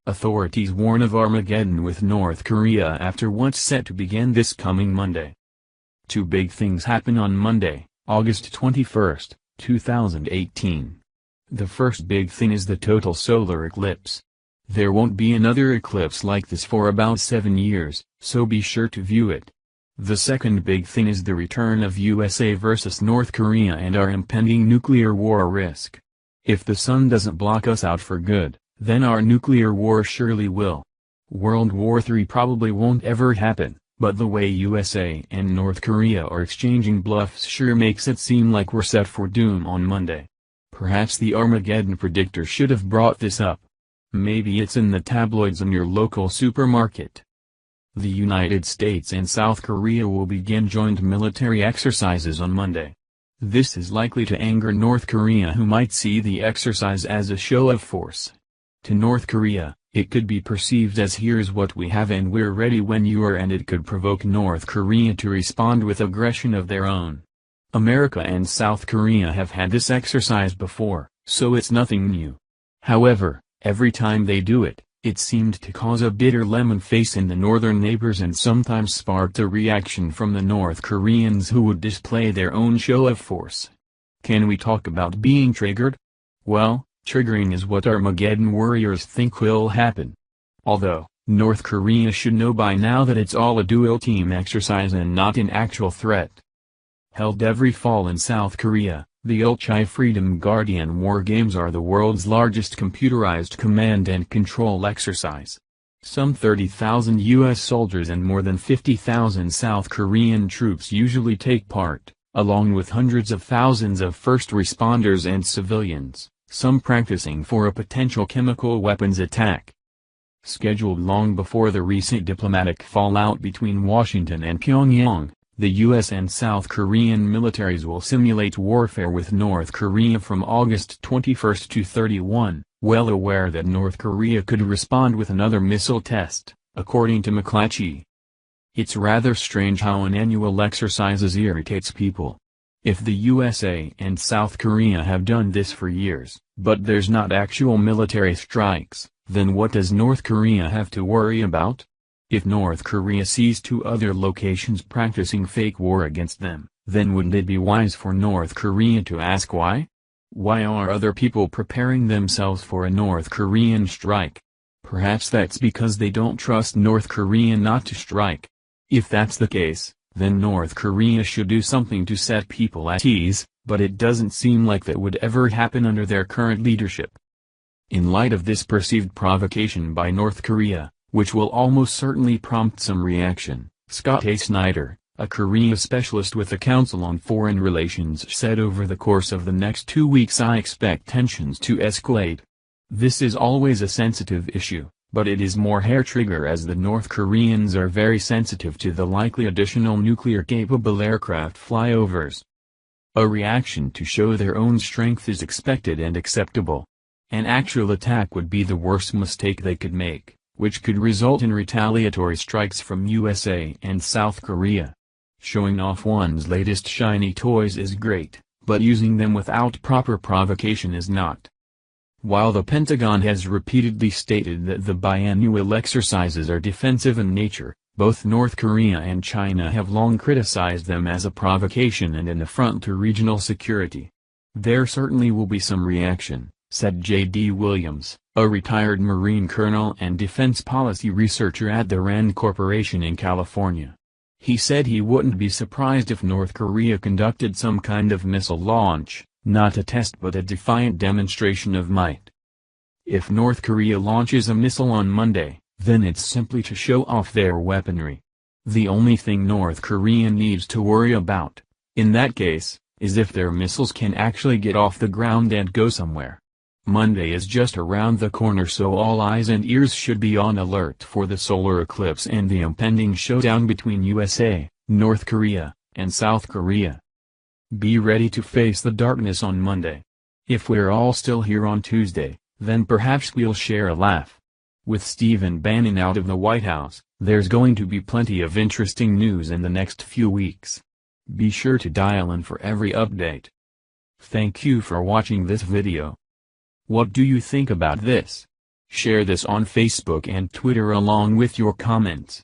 Authorities warn of Armageddon with North Korea after what's set to begin this coming Monday. Two big things happen on Monday, August 21, 2018. The first big thing is the total solar eclipse. There won't be another eclipse like this for about 7 years, so be sure to view it. The second big thing is the return of USA versus North Korea and our impending nuclear war risk. If the sun doesn't block us out for good, then our nuclear war surely will. World War III probably won't ever happen, but the way USA and North Korea are exchanging bluffs sure makes it seem like we're set for doom on Monday. Perhaps the Armageddon predictor should have brought this up. Maybe it's in the tabloids in your local supermarket. The United States and South Korea will begin joint military exercises on Monday. This is likely to anger North Korea, who might see the exercise as a show of force. To North Korea, it could be perceived as here's what we have and we're ready when you are, and it could provoke North Korea to respond with aggression of their own. America and South Korea have had this exercise before, so it's nothing new. However, every time they do it, it seemed to cause a bitter lemon face in the northern neighbors and sometimes sparked a reaction from the North Koreans, who would display their own show of force. Can we talk about being triggered? Well, triggering is what Armageddon warriors think will happen. Although, North Korea should know by now that it's all a dual team exercise and not an actual threat. Held every fall in South Korea, the Ulchi Freedom Guardian War Games are the world's largest computerized command and control exercise. Some 30,000 U.S. soldiers and more than 50,000 South Korean troops usually take part, along with hundreds of thousands of first responders and civilians, some practicing for a potential chemical weapons attack. Scheduled long before the recent diplomatic fallout between Washington and Pyongyang, the U.S. and South Korean militaries will simulate warfare with North Korea from August 21 to 31, well aware that North Korea could respond with another missile test, according to McClatchy. It's rather strange how an annual exercise irritates people. If the USA and South Korea have done this for years, but there's not actual military strikes, then what does North Korea have to worry about? If North Korea sees 2 other locations practicing fake war against them, then wouldn't it be wise for North Korea to ask why? Why are other people preparing themselves for a North Korean strike? Perhaps that's because they don't trust North Korea not to strike. If that's the case, then North Korea should do something to set people at ease, but it doesn't seem like that would ever happen under their current leadership. In light of this perceived provocation by North Korea, which will almost certainly prompt some reaction, Scott A. Snyder, a Korea specialist with the Council on Foreign Relations, said over the course of the next 2 weeks I expect tensions to escalate. This is always a sensitive issue, but it is more hair-trigger as the North Koreans are very sensitive to the likely additional nuclear-capable aircraft flyovers. A reaction to show their own strength is expected and acceptable. An actual attack would be the worst mistake they could make, which could result in retaliatory strikes from USA and South Korea. Showing off one's latest shiny toys is great, but using them without proper provocation is not. While the Pentagon has repeatedly stated that the biannual exercises are defensive in nature, both North Korea and China have long criticized them as a provocation and an affront to regional security. There certainly will be some reaction, said J.D. Williams, a retired Marine colonel and defense policy researcher at the RAND Corporation in California. He said he wouldn't be surprised if North Korea conducted some kind of missile launch, not a test but a defiant demonstration of might. If North Korea launches a missile on Monday, then it's simply to show off their weaponry. The only thing North Korea needs to worry about, in that case, is if their missiles can actually get off the ground and go somewhere. Monday is just around the corner, so all eyes and ears should be on alert for the solar eclipse and the impending showdown between USA, North Korea, and South Korea. Be ready to face the darkness on Monday. If we're all still here on Tuesday, then perhaps we'll share a laugh. With Stephen Bannon out of the White House, there's going to be plenty of interesting news in the next few weeks. Be sure to dial in for every update. Thank you for watching this video. What do you think about this? Share this on Facebook and Twitter along with your comments.